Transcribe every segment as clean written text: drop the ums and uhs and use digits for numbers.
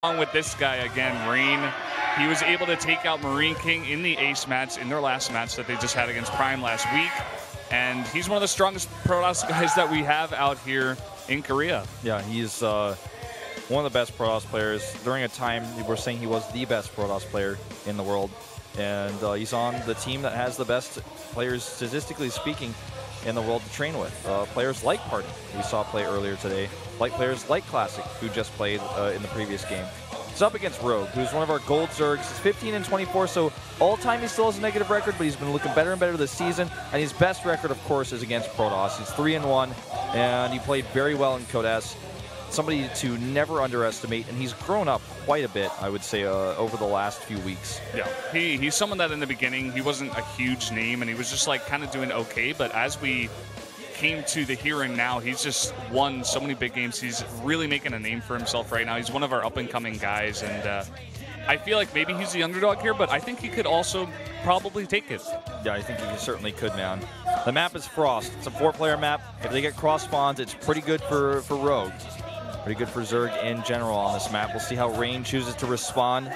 Along with this guy again, Rain. He was able to take out Marine King in the ace match, in their last match that they just had against Prime last week. And he's one of the strongest Protoss guys that we have out here in Korea. Yeah, he's one of the best Protoss players. During a time, we were saying he was the best Protoss player in the world. And he's on the team that has the best players, statistically speaking, in the world to train with. Players like Party, we saw play earlier today, like players like Classic, who just played in the previous game. He's up against Rogue, who's one of our gold Zergs. He's 15 and 24, so all-time he still has a negative record, but he's been looking better and better this season. And his best record, of course, is against Protoss. He's 3-1, and he played very well in Code S. Somebody to never underestimate, and he's grown up quite a bit, I would say, over the last few weeks. Yeah, he's someone that in the beginning, he wasn't a huge name, and he was just like kind of doing okay, but as we came to the here and now, he's just won so many big games. He's really making a name for himself right now. He's one of our up-and-coming guys, and I feel like maybe he's the underdog here, but I think he could also probably take it. Yeah, I think he certainly could, man. The map is Frost. It's a 4-player map. If they get cross spawns, it's pretty good for Rogue. Pretty good for Zerg in general on this map. We'll see how Rain chooses to respond.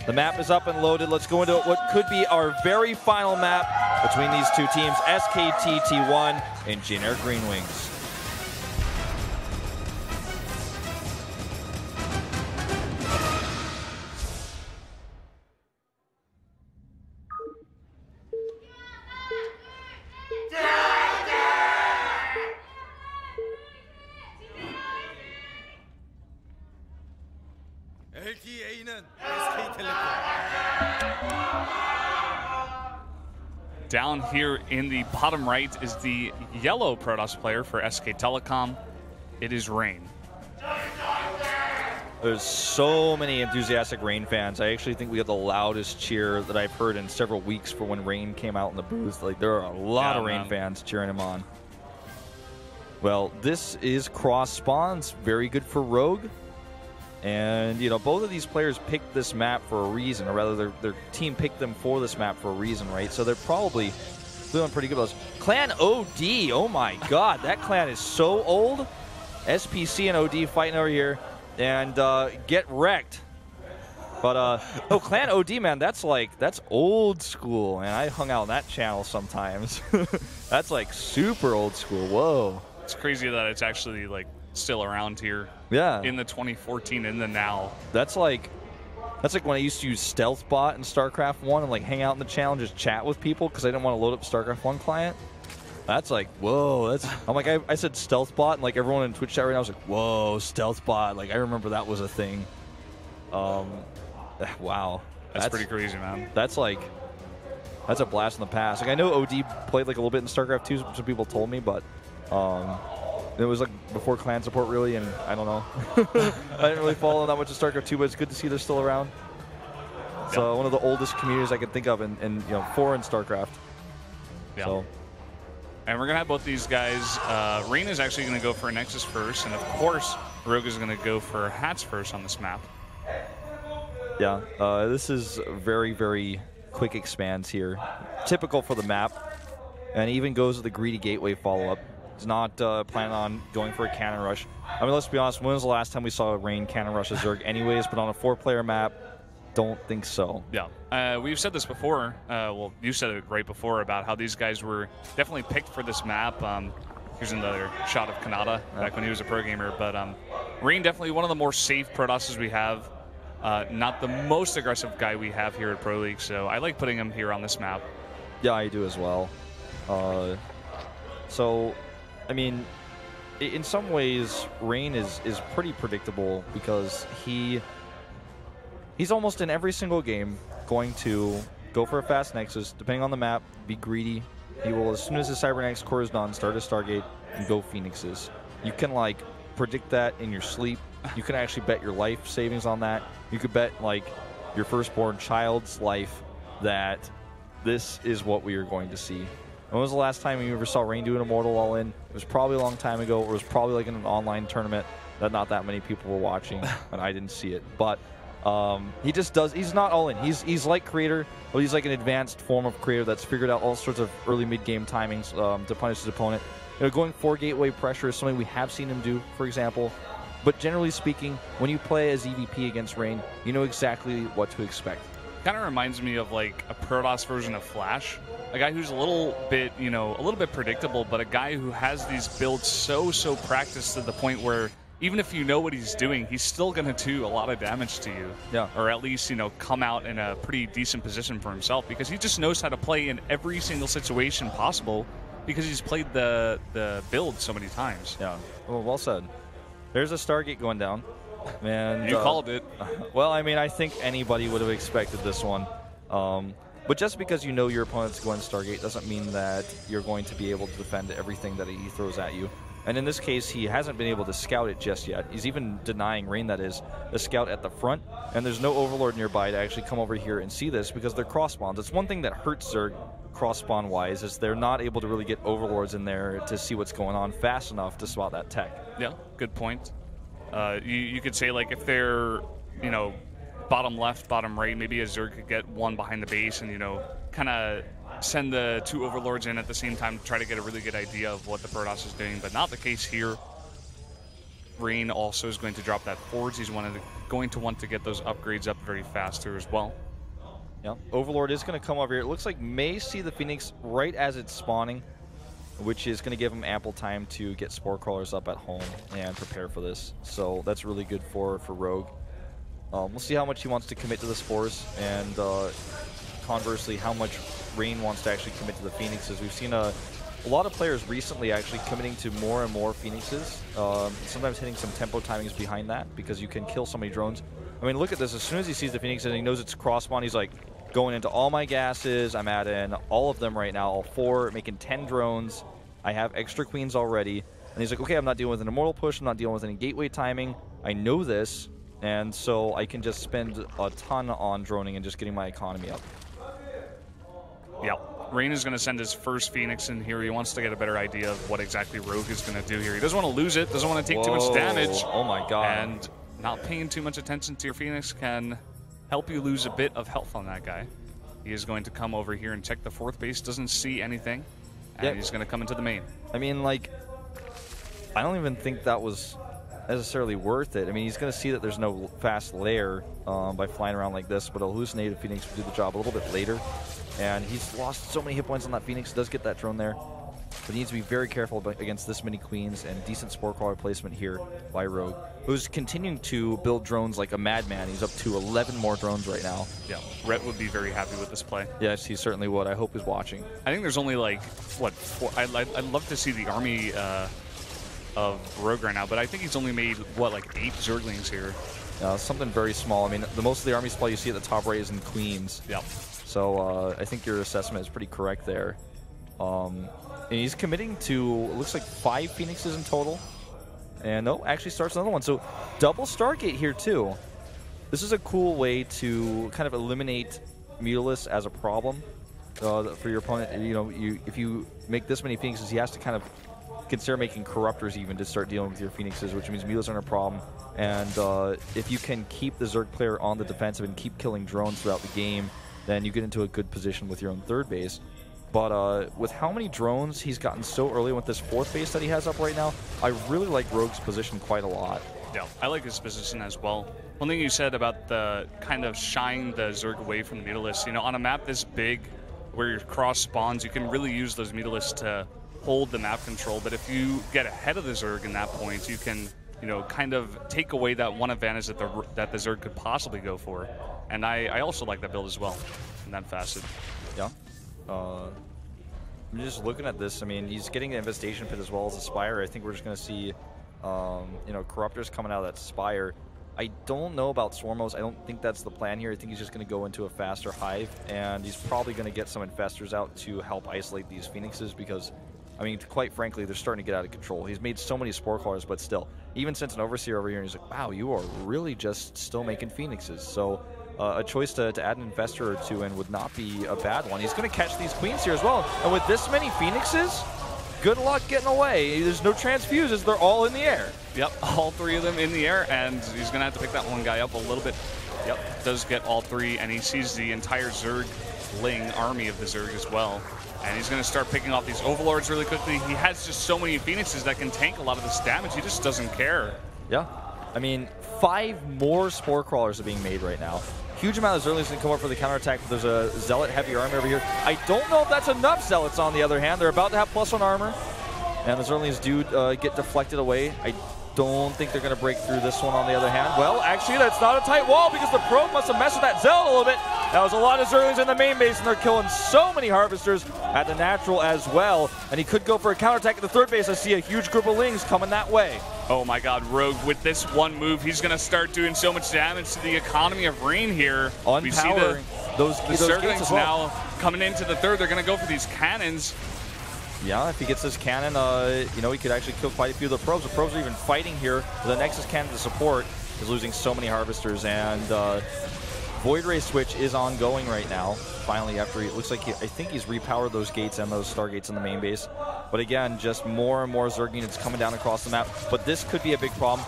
The map is up and loaded. Let's go into what could be our very final map between these two teams, SKT1 and JINAIR Green Wings. Down here in the bottom right is the yellow Protoss player for SK Telecom. It is Rain. There's so many enthusiastic Rain fans. I actually think we have the loudest cheer that I've heard in several weeks for when Rain came out in the booth. Like, there are a lot of Rain fans cheering him on. Well, this is cross spawns. Very good for Rogue. And, you know, both of these players picked this map for a reason, or rather their team picked them for this map for a reason, right? So they're probably doing pretty good with those. Clan OD, oh my god, that clan is so old. SPC and OD fighting over here, and get wrecked. But, oh, Clan OD, man, that's old school, and I hung out on that channel sometimes. That's like super old school, whoa. It's crazy that it's actually like still around here. Yeah. In the 2014 in the now. That's like when I used to use Stealth Bot in StarCraft 1 and like hang out in the channel and just chat with people because I didn't want to load up StarCraft 1 client. That's like, whoa, that's I'm like I said Stealth Bot, and like everyone in Twitch chat right now was like, whoa, Stealth Bot. Like I remember that was a thing. Wow. That's pretty crazy, man. That's a blast in the past. Like I know OD played like a little bit in StarCraft 2, some people told me, but it was like before clan support, really, and I don't know. I didn't really follow that much of StarCraft 2, but it's good to see they're still around. It's one of the oldest communities I can think of in you know, foreign StarCraft. Yeah. So. And we're gonna have both these guys. Rain is actually gonna go for a Nexus first, and of course, Rogue is gonna go for Hats first on this map. Yeah, this is very, very quick expands here. Typical for the map, and even goes with the greedy gateway follow-up. He's not planning on going for a cannon rush. I mean, let's be honest, when was the last time we saw Rain cannon rush a Zerg anyways, but on a 4-player map, don't think so. Yeah, we've said this before. Well, you said it right before about how these guys were definitely picked for this map. Here's another shot of Kanata back when he was a pro gamer. But Rain definitely one of the more safe Protosses we have. Not the most aggressive guy we have here at Pro League, so I like putting him here on this map. Yeah, I do as well. So, I mean, in some ways, Rain is pretty predictable because he's almost in every single game going to go for a fast Nexus, depending on the map, be greedy. He will, as soon as his Cybernetics core is done, start a Stargate and go Phoenixes. You can, like, predict that in your sleep. You can actually bet your life savings on that. You could bet, like, your firstborn child's life that this is what we are going to see. When was the last time you ever saw Rain do an Immortal all-in? It was probably a long time ago, or it was probably like in an online tournament that not that many people were watching, and I didn't see it. But he just does, he's not all-in. He's like Creator, but he's like an advanced form of Creator that's figured out all sorts of early mid-game timings to punish his opponent. You know, going for gateway pressure is something we have seen him do, for example. But generally speaking, when you play as EVP against Rain, you know exactly what to expect. Kind of reminds me of like a Protoss version of Flash. A guy who's a little bit, you know, a little bit predictable, but a guy who has these builds so practiced to the point where even if you know what he's doing, he's still going to do a lot of damage to you. Yeah. Or at least, you know, come out in a pretty decent position for himself because he just knows how to play in every single situation possible because he's played the build so many times. Yeah. Well said. There's a Stargate going down. And you called it. Well, I mean, I think anybody would have expected this one. But just because you know your opponent's going Stargate doesn't mean that you're going to be able to defend everything that he throws at you. And in this case, he hasn't been able to scout it just yet. He's even denying Rain, that is, a scout at the front. And there's no Overlord nearby to actually come over here and see this because they're cross spawns. It's one thing that hurts Zerg cross spawn wise is they're not able to really get Overlords in there to see what's going on fast enough to spot that tech. Yeah, good point. You could say, like, if they're, you know, bottom left, bottom right, maybe a Zerg could get one behind the base and, you know, kind of send the two Overlords in at the same time to try to get a really good idea of what the Protoss is doing, but not the case here. Rain also is going to drop that forwards. He's going to want to get those upgrades up very fast here as well. Yeah, Overlord is going to come over here. It looks like may see the Phoenix right as it's spawning, which is going to give him ample time to get Spore Crawlers up at home and prepare for this. So that's really good for Rogue. We'll see how much he wants to commit to the Spores, and conversely, how much Rain wants to actually commit to the Phoenixes. We've seen a lot of players recently actually committing to more and more Phoenixes, sometimes hitting some tempo timings behind that because you can kill so many drones. I mean, look at this. As soon as he sees the Phoenix and he knows it's cross spawn, he's like, going into all my gases. I'm adding all of them right now, all 4, making 10 drones. I have extra queens already. And he's like, okay, I'm not dealing with an immortal push. I'm not dealing with any gateway timing. I know this. And so I can just spend a ton on droning and just getting my economy up. Yeah. Rain is going to send his first Phoenix in here. He wants to get a better idea of what exactly Rogue is going to do here. He doesn't want to lose it, doesn't want to take too much damage. Oh my god. And not paying too much attention to your Phoenix can help you lose a bit of health on that guy. He is going to come over here and check the 4th base, doesn't see anything, and he's going to come into the main. I mean, like, I don't even think that was necessarily worth it. I mean, he's going to see that there's no fast lair by flying around like this, but a hallucinated Phoenix will do the job a little bit later. And he's lost so many hit points on that Phoenix. Does get that drone there, but he needs to be very careful against this many queens, and decent Spore Crawler placement here by Rogue, who's continuing to build drones like a madman. He's up to 11 more drones right now. Yeah, Rhett would be very happy with this play. Yes, he certainly would. I hope he's watching. I think there's only like, what, 4? I'd love to see the army of Rogue right now, but I think he's only made, what, like 8 Zerglings here. Something very small. I mean, the most of the army supply you see at the top right is in queens. Yep. So I think your assessment is pretty correct there. And he's committing to, it looks like 5 Phoenixes in total. And no, actually starts another one. So double Stargate here too. This is a cool way to kind of eliminate Mutalisk as a problem for your opponent. You know, if you make this many Phoenixes, he has to kind of consider making Corruptors even to start dealing with your Phoenixes, which means Mutalisks aren't a problem. And if you can keep the Zerg player on the defensive and keep killing drones throughout the game, then you get into a good position with your own 3rd base. But with how many drones he's gotten so early with this 4th base that he has up right now, I really like Rogue's position quite a lot. Yeah, I like his position as well. One thing you said about the kind of shying the Zerg away from the Mutalisk, you know, on a map this big where your cross spawns, you can really use those Mutalisks to hold the map control. But if you get ahead of the Zerg in that point, you can, you know, kind of take away that one advantage that the Zerg could possibly go for. And I also like that build as well in that facet. Yeah. I'm just looking at this. I mean, he's getting the Infestation Pit as well as the Spire. I think we're just going to see, you know, Corruptors coming out of that Spire. I don't know about Swarmos. I don't think that's the plan here. I think he's just going to go into a faster Hive, and he's probably going to get some Infestors out to help isolate these Phoenixes because, I mean, quite frankly, they're starting to get out of control. He's made so many Spore Crawlers, but still, even since an Overseer over here, he's like, wow, you are really just still making Phoenixes. So a choice to add an Infestor or 2 in would not be a bad one. He's going to catch these Queens here as well. And with this many Phoenixes, good luck getting away. There's no transfuses. They're all in the air. Yep, all 3 of them in the air, and he's going to have to pick that one guy up a little bit. Yep, does get all 3, and he sees the entire Zergling army of the Zerg as well. And he's going to start picking off these Overlords really quickly. He has just so many Phoenixes that can tank a lot of this damage. He just doesn't care. Yeah. I mean, 5 more Spore Crawlers are being made right now. Huge amount of Zerlings can come up for the counterattack, but there's a Zealot heavy armor over here. I don't know if that's enough Zealots on the other hand. They're about to have +1 armor, and the Zerlings do get deflected away. I don't think they're going to break through this one on the other hand. Well, actually, that's not a tight wall because the Probe must have messed with that Zealot a little bit. That was a lot of Zerlings in the main base, and they're killing so many Harvesters at the natural as well. And he could go for a counterattack at the third base. I see a huge group of Lings coming that way. Oh my god, Rogue, with this one move, he's going to start doing so much damage to the economy of Rain here. Unpowering we see those Zerglings well. now coming into the third. They're going to go for these cannons. Yeah, if he gets this cannon, you know, he could actually kill quite a few of the probes. The probes are even fighting here. The Nexus cannon to support is losing so many Harvesters, and Void Ray switch is ongoing right now. Finally, after it looks like I think he's repowered those gates and those Stargates in the main base. But again, just more and more Zerg units coming down across the map. But this could be a big problem.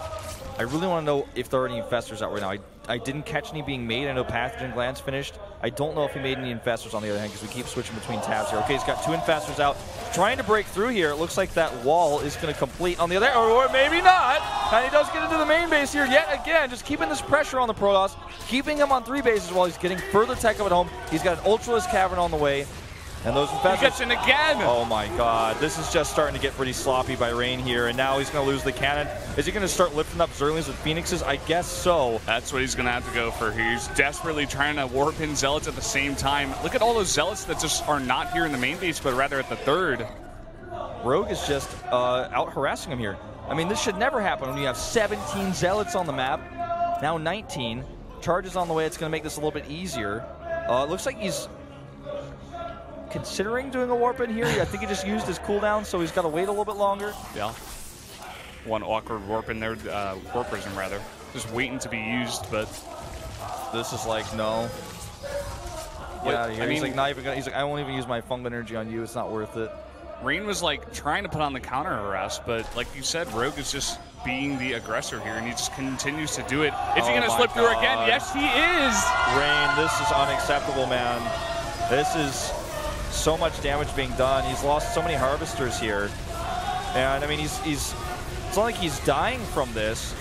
I really want to know if there are any Infestors out right now. I didn't catch any being made. I know Pathogen Glance finished. I don't know if he made any Infestors on the other hand because we keep switching between tabs here. Okay, he's got 2 Infestors out. Trying to break through here. It looks like that wall is going to complete on the other, or maybe not. And he does get into the main base here yet again, just keeping this pressure on the Protoss, keeping him on 3 bases while he's getting further tech up at home. He's got an Ultralisk Cavern on the way. And those Infestors. He gets in again! Oh my god, this is just starting to get pretty sloppy by Rain here, and now he's going to lose the cannon. Is he going to start lifting up Zerlings with Phoenixes? I guess so. That's what he's going to have to go for here. He's desperately trying to warp in Zealots at the same time. Look at all those Zealots that just are not here in the main base, but rather at the third. Rogue is just out harassing him here. I mean, this should never happen when you have 17 Zealots on the map. Now 19. Charges on the way. It's going to make this a little bit easier. It looks like he's considering doing a warp in here. I think he just used his cooldown, so he's got to wait a little bit longer. Yeah. One awkward warp in there, warp prism rather. Just waiting to be used, but this is like, no. Yeah, I mean, he's like, not even gonna, he's like, I won't even use my fungal energy on you. It's not worth it. Rain was like trying to put on the counter harass, but like you said, Rogue is just being the aggressor here, and he just continues to do it. Is he going to slip through again? Yes, he is. Rain, this is unacceptable, man. This is so much damage being done. He's lost so many Harvesters here, and I mean, it's not like he's dying from this.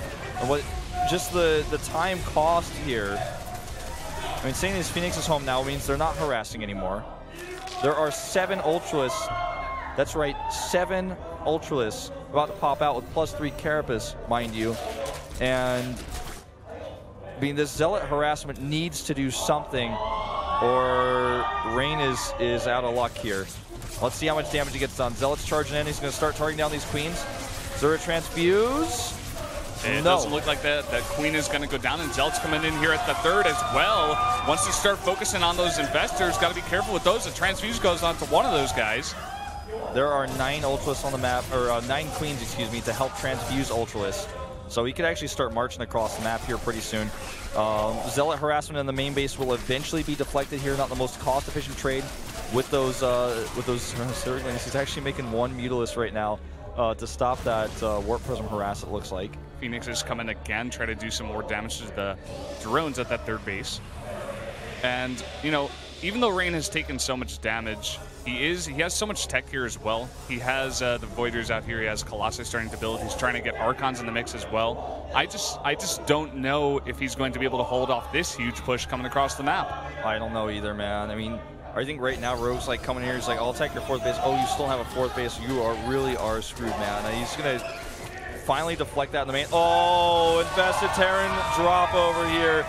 What, just the time cost here. I mean, saying his Phoenix is home now means they're not harassing anymore. There are 7 Ultralisks. That's right, 7 Ultralisks about to pop out with +3 Carapace, mind you. And I mean, this Zealot harassment needs to do something, or Rain is out of luck here. Let's see how much damage he gets done. Zealot's charging in. He's going to start targeting down these Queens. Is there a transfuse? It doesn't look like that Queen is going to go down, and Zealot's coming in here at the third as well. Once you start focusing on those Investors, got to be careful with those. The transfuse goes on to one of those guys. There are 9 Ultralisks on the map, or 9 Queens, excuse me, to help transfuse Ultralisks. So he could actually start marching across the map here pretty soon. Zealot harassment in the main base will eventually be deflected here. Not the most cost-efficient trade with those Zerglings. He's actually making 1 Mutalisk right now to stop that Warp Prism harass, it looks like. Phoenix is coming again, try to do some more damage to the drones at that third base. And, you know, even though Rain has taken so much damage, he has so much tech here as well. He has the Voiders out here. He has Colossi starting to build. He's trying to get Archons in the mix as well. I just don't know if he's going to be able to hold off this huge push coming across the map. I don't know either, man. I mean, I think right now Rogue's like coming here. He's like, I'll take your 4th base. Oh, you still have a 4th base. You really are screwed, man. And he's going to finally deflect that in the main. Oh, Infested Terran drop over here.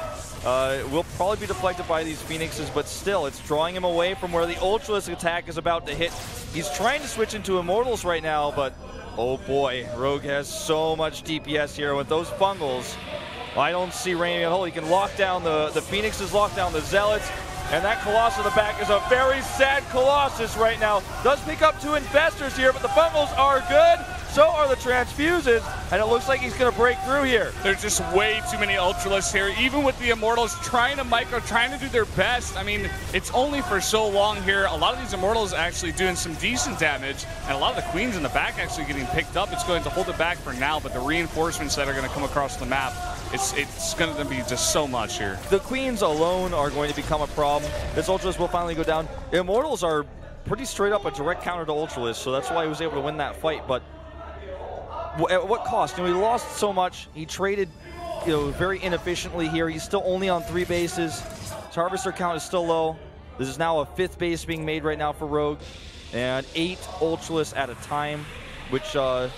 Will probably be deflected by these Phoenixes, but still, it's drawing him away from where the Ultralisk attack is about to hit. He's trying to switch into Immortals right now, but oh boy, Rogue has so much DPS here with those Fungals. I don't see Rain at all. He can lock down the Phoenixes, lock down the Zealots, and that Colossus in the back is a very sad Colossus right now. Does pick up 2 Infestors here, but the Fungals are good. So are the transfuses, and it looks like he's going to break through here. There's just way too many Ultralisks here, even with the Immortals trying to micro, trying to do their best. I mean, it's only for so long here. A lot of these Immortals actually doing some decent damage, and a lot of the Queens in the back actually getting picked up. It's going to hold it back for now, but the reinforcements that are going to come across the map, it's going to be just so much here. The Queens alone are going to become a problem. This Ultralisk will finally go down. Immortals are pretty straight up a direct counter to Ultralisk, so that's why he was able to win that fight, but at what cost? You know, he lost so much. He traded very inefficiently here. He's still only on 3 bases. His harvester count is still low. This is now a 5th base being made right now for Rogue, and 8 Ultralists at a time, which I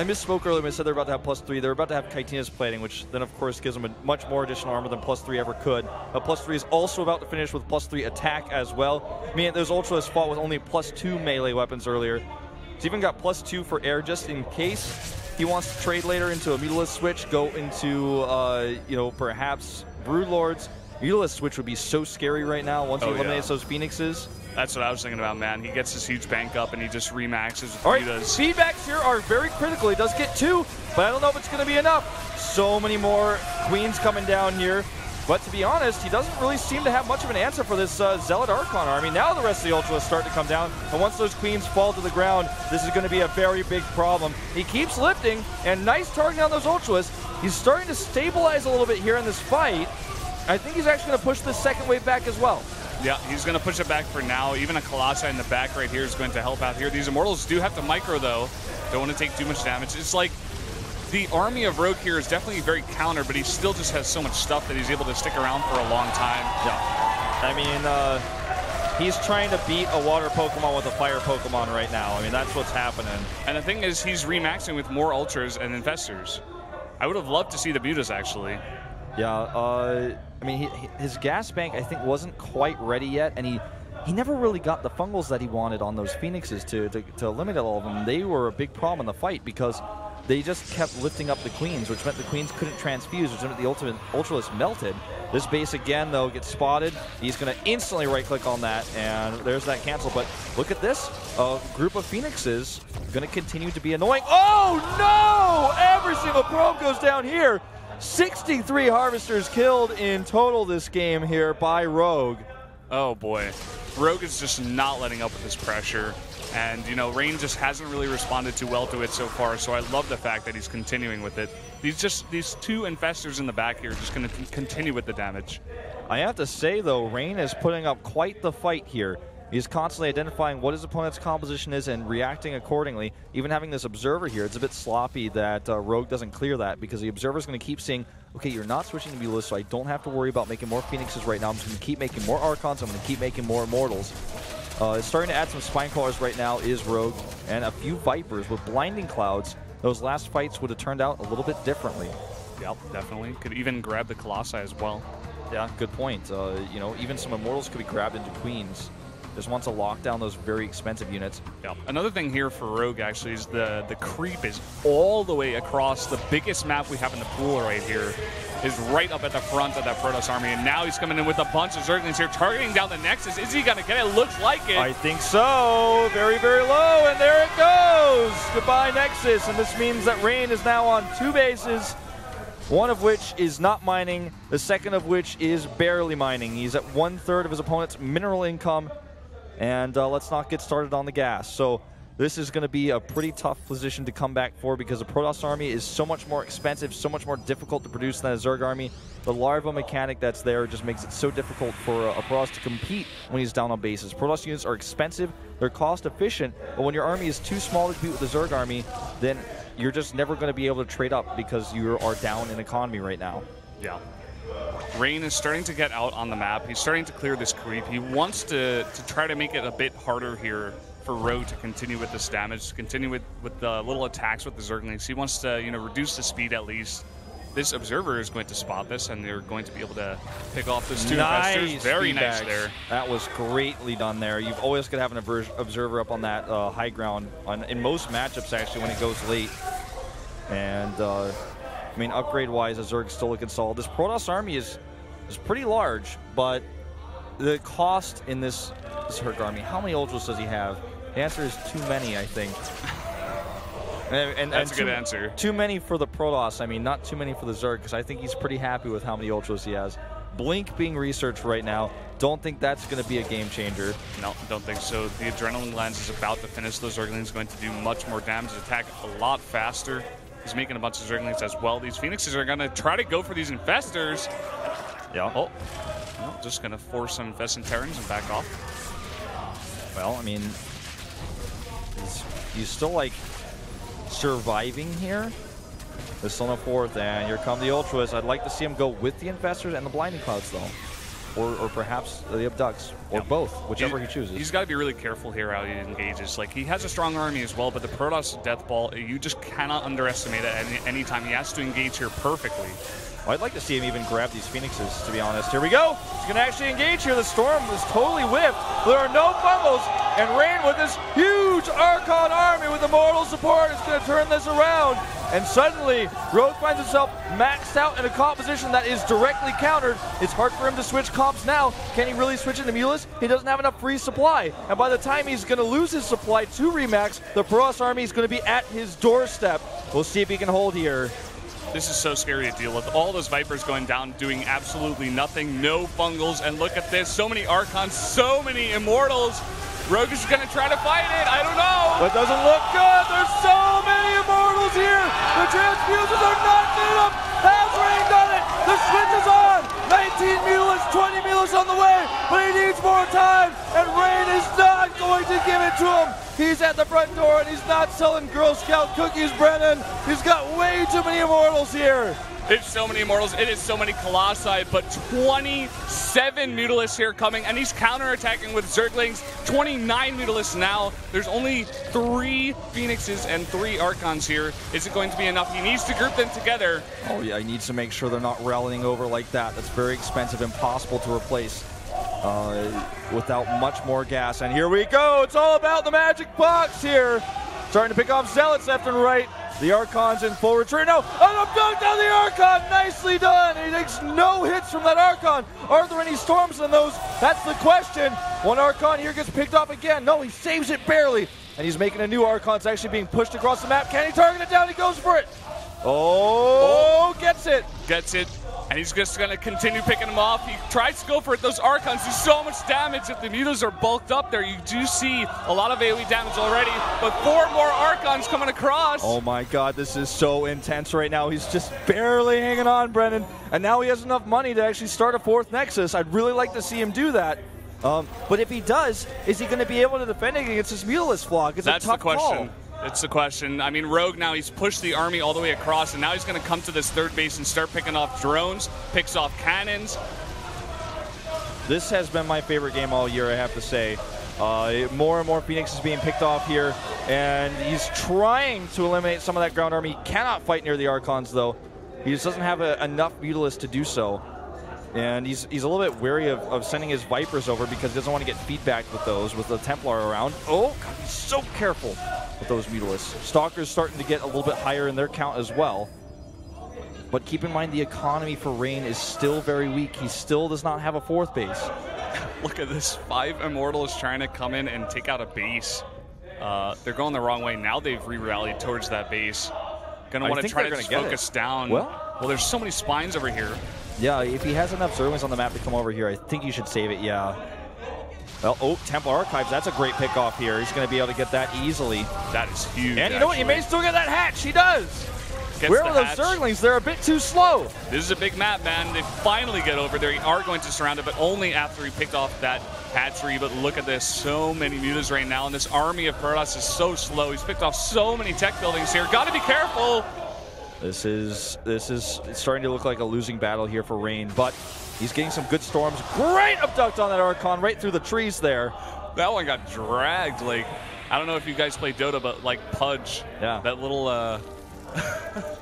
misspoke earlier when I said they're about to have +3. They're about to have Chitinous plating, which then, of course, gives them a much more additional armor than +3 ever could. But +3 is also about to finish with +3 attack as well. I mean, those Ultralists fought with only +2 melee weapons earlier. He's even got +2 for air just in case he wants to trade later into a Mutalisk switch, go into, perhaps Broodlords. Mutalisk switch would be so scary right now once he eliminates those Phoenixes. That's what I was thinking about, man. He gets his huge bank up and he just remaxes with All right, Mutas. feedbacks here are very critical. He does get 2, but I don't know if it's going to be enough. So many more Queens coming down here. But to be honest, he doesn't really seem to have much of an answer for this Zealot Archon army. Now the rest of the Ultras start to come down, and once those Queens fall to the ground, this is going to be a very big problem. He keeps lifting, and nice targeting on those Ultras. He's starting to stabilize a little bit here in this fight. I think he's actually going to push this second wave back as well. Yeah, he's going to push it back for now. Even a Colossi in the back right here is going to help out here. These Immortals do have to micro, though. Don't want to take too much damage. It's like the army of Rogue here is definitely very counter, but he still just has so much stuff that he's able to stick around for a long time. Yeah. I mean, he's trying to beat a water Pokemon with a fire Pokemon right now. I mean, that's what's happening. And the thing is, he's remaxing with more Ultras and Infestors. I would have loved to see the Mutas, actually. Yeah, I mean, his gas bank, I think, wasn't quite ready yet, and he never really got the fungals that he wanted on those Phoenixes to eliminate all of them. They were a big problem in the fight because they just kept lifting up the Queens, which meant the Queens couldn't transfuse, which meant the ultimate Ultralist melted. This base again, though, gets spotted. He's going to instantly right-click on that, and there's that cancel. But look at this. A group of Phoenixes going to continue to be annoying. Oh, no! Every single probe goes down here. 63 Harvesters killed in total this game here by Rogue. Oh, boy. Rogue is just not letting up with this pressure. And, you know, Rain just hasn't really responded too well to it so far, so I love the fact that he's continuing with it. These 2 Infestors in the back here are just going to continue with the damage. I have to say, though, Rain is putting up quite the fight here. He's constantly identifying what his opponent's composition is and reacting accordingly. Even having this Observer here, it's a bit sloppy that Rogue doesn't clear that because the Observer's going to keep saying, okay, you're not switching to Mutalisk, so I don't have to worry about making more Phoenixes right now. I'm just going to keep making more Archons. I'm going to keep making more Immortals. Starting to add some Spine Crawlers right now is Rogue, and a few Vipers with Blinding Clouds. Those last fights would have turned out a little bit differently. Yep, definitely. Could even grab the Colossi as well. Yeah, good point. You know, even some Immortals could be grabbed into Queens. Just wants to lock down those very expensive units. Yeah. Another thing here for Rogue, actually, is the creep is all the way across the biggest map we have in the pool right here. Is right up at the front of that Protoss army, and now he's coming in with a bunch of Zerglings here, targeting down the Nexus. Is he going to get it? Looks like it. I think so. Very, very low, and there it goes. Goodbye, Nexus, and this means that Rain is now on 2 bases, one of which is not mining, the second of which is barely mining. He's at 1/3 of his opponent's mineral income, and let's not get started on the gas. So this is going to be a pretty tough position to come back for because the Protoss army is so much more expensive, so much more difficult to produce than a Zerg army. The larva mechanic that's there just makes it so difficult for a Protoss to compete when he's down on bases. Protoss units are expensive, they're cost efficient, but when your army is too small to compete with the Zerg army, then you're just never going to be able to trade up because you are down in economy right now. Yeah. Rain is starting to get out on the map. He's starting to clear this creep. He wants to try to make it a bit harder here for Rogue to continue with this damage, to continue with the little attacks with the Zerglings. He wants to, you know, reduce the speed at least. This Observer is going to spot this, and they're going to be able to pick off those 2 Infestors. Very nice there. That was greatly done there. You've always got to have an Observer up on that high ground in most matchups, actually, when it goes late. And, I mean, upgrade-wise, Zerg's still looking solid. This Protoss army is pretty large, but the cost in this Zerg army, how many Ultras does he have? The answer is too many, I think. That's a good answer. Too many for the Protoss. I mean, not too many for the Zerg, because I think he's pretty happy with how many Ultras he has. Blink being researched right now. Don't think that's going to be a game changer. No, don't think so. The Adrenaline Lens is about to finish. Those Zerglings going to do much more damage, attack a lot faster. He's making a bunch of Zerglings as well. These Phoenixes are going to try to go for these Infestors. Yeah. Oh, well, just going to force some Infestant Terrans and back off. Well, I mean, he's still, like, surviving here. They're still in the fourth, and here come the Ultras. I'd like to see him go with the Infestors and the Blinding Clouds, though. Or perhaps the Abducts, or both, whichever he chooses. He's got to be really careful here how he engages. Like, he has a strong army as well, but the Protoss Death Ball, you just cannot underestimate it at any time. He has to engage here perfectly. Well, I'd like to see him even grab these Phoenixes, to be honest. Here we go. He's going to actually engage here. The Storm is totally whipped. There are no fumbles, and Rain with this huge Archon army with Immortal support is going to turn this around. And suddenly, Rogue finds himself maxed out in a composition that is directly countered. It's hard for him to switch comps now. Can he really switch into Mulus? He doesn't have enough free supply. And by the time he's going to lose his supply to Remax, the Protoss army is going to be at his doorstep. We'll see if he can hold here. This is so scary to deal with. All those Vipers going down, doing absolutely nothing. No fungals. And look at this. So many Archons, so many Immortals. Rogue is going to try to fight it. I don't know. But doesn't look good. There's so many Immortals here. The transfuses are not good enough. Has Rain done it? The switch is on. 19 Mulus, 20 Mulus on the way. But he needs more time. And Rain is not going to give it to him. He's at the front door and he's not selling Girl Scout cookies, Brennan. He's got way too many Immortals here. It's so many Immortals, it is so many Colossi, but 27 Mutalisks here coming, and he's counterattacking with Zerglings. 29 Mutalisks now. There's only 3 Phoenixes and 3 Archons here. Is it going to be enough? He needs to group them together. Oh yeah, he needs to make sure they're not rallying over like that. That's very expensive, impossible to replace without much more gas. And here we go. It's all about the magic box here. Starting to pick off Zealots left and right. The Archon's in full retreat. No, an abduct on the Archon. Nicely done. He takes no hits from that Archon. Are there any storms in those? That's the question. One Archon here gets picked off again. No, he saves it barely. And he's making a new Archon. It's actually being pushed across the map. Can he target it down? He goes for it. Oh, gets it. Gets it. And he's just going to continue picking them off. He tries to go for it. Those Archons do so much damage. If the Mutas are bulked up there, you do see a lot of AoE damage already. But 4 more Archons coming across. Oh my god, this is so intense right now. He's just barely hanging on, Brennan. And now he has enough money to actually start a 4th Nexus. I'd really like to see him do that. But if he does, is he going to be able to defend against this Mutalist flock? It's a tough call. It's the question. I mean, Rogue now, he's pushed the army all the way across, and now he's going to come to this 3rd base and start picking off drones, picks off cannons. This has been my favorite game all year, I have to say. More and more Phoenix is being picked off here, and he's trying to eliminate some of that ground army. He cannot fight near the Archons, though. He just doesn't have enough Mutalisks to do so. And he's a little bit wary of sending his Vipers over because he doesn't want to get feedback with those, with the Templar around. Oh, God, he's so careful with those Mutalisks. Stalker's starting to get a little bit higher in their count as well. But keep in mind, the economy for Rain is still very weak. He still does not have a 4th base. Look at this. 5 Immortals trying to come in and take out a base. They're going the wrong way. Now they've re-rallied towards that base. Going to want to try to focus down. Well, there's so many spines over here. Yeah, if he has enough Zerglings on the map to come over here, I think you should save it, yeah. Well, oh, Templar Archives, that's a great pick off here. He's going to be able to get that easily. That is huge, and you know what? He may still get that hatch. He does. Where are those Zerglings? They're a bit too slow. This is a big map, man. They finally get over there. They are going to surround it, but only after he picked off that hatchery. But look at this. So many Mutas right now, and this army of Protoss is so slow. He's picked off so many tech buildings here. Got to be careful. This is starting to look like a losing battle here for Rain, but he's getting some good storms. Great abduct on that Archon right through the trees there. That one got dragged. Like, I don't know if you guys play Dota, but like Pudge. Yeah. That little,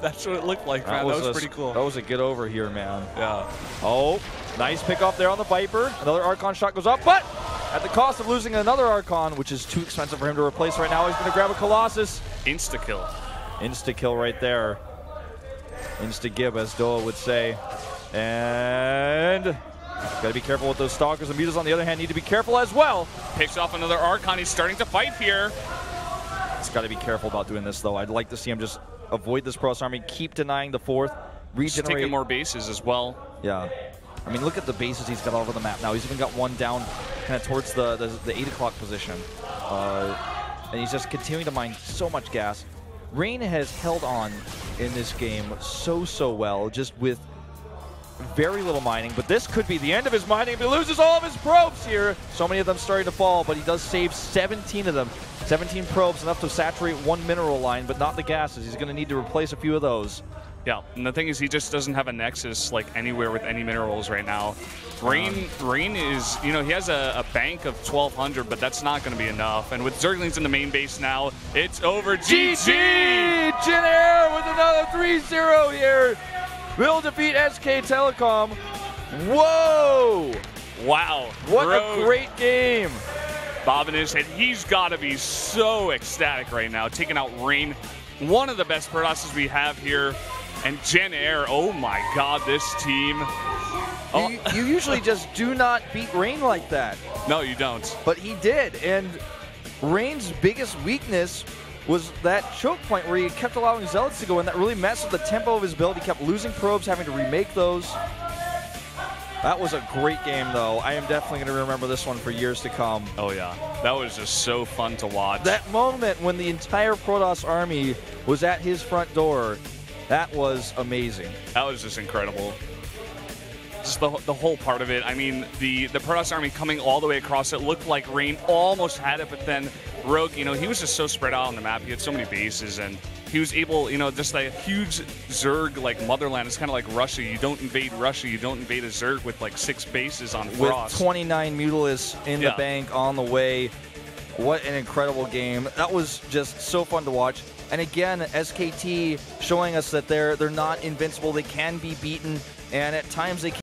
that's what it looked like, man. That was pretty cool. That was a get over here, man. Yeah. Oh, nice pick off there on the Viper. Another Archon shot goes up, but at the cost of losing another Archon, which is too expensive for him to replace right now, he's going to grab a Colossus. Insta-kill. Insta-kill right there. Insta-gib, as Doa would say. And gotta be careful with those Stalkers. The Mutas, on the other hand, need to be careful as well. Picks off another Archon. He's starting to fight here. He's gotta be careful about doing this, though. I'd like to see him just avoid this Protoss army, keep denying the 4th, regenerate. He's taking more bases as well. Yeah. I mean, look at the bases he's got all over the map now. He's even got one down kind of towards the 8 o'clock position. And he's just continuing to mine so much gas. Rain has held on in this game so well, just with very little mining, but this could be the end of his mining if he loses all of his probes here. So many of them starting to fall, but he does save 17 of them. 17 probes, enough to saturate 1 mineral line, but not the gases. He's going to need to replace a few of those. Yeah, and the thing is, he just doesn't have a nexus like anywhere with any minerals right now. Rain is, you know, he has a bank of 1,200, but that's not going to be enough. And with Zerglings in the main base now, it's over. GG! JINAIR with another 3-0 here. Will defeat SK Telecom. Whoa! Wow. What a great game. Bobbing his head. He's got to be so ecstatic right now, taking out Rain. One of the best Protosses we have here. And JINAIR, oh my God, this team. Oh. You usually just do not beat Rain like that. No, you don't. But he did, and Rain's biggest weakness was that choke point where he kept allowing Zealots to go in. That really messed with the tempo of his build. He kept losing probes, having to remake those. That was a great game, though. I am definitely going to remember this one for years to come. Oh, yeah. That was just so fun to watch. That moment when the entire Protoss army was at his front door, that was amazing. That was just incredible. Just the whole part of it. I mean, the Protoss army coming all the way across, it looked like Rain almost had it, but then Rogue, you know, he was just so spread out on the map. He had so many bases, and he was able, you know, just that huge Zerg like motherland. It's kind of like Russia. You don't invade Russia. You don't invade a Zerg with like 6 bases on Frost. With 29 Mutalisks in the bank on the way. What an incredible game. That was just so fun to watch. And again, SKT showing us that they're not invincible. They can be beaten, and at times they can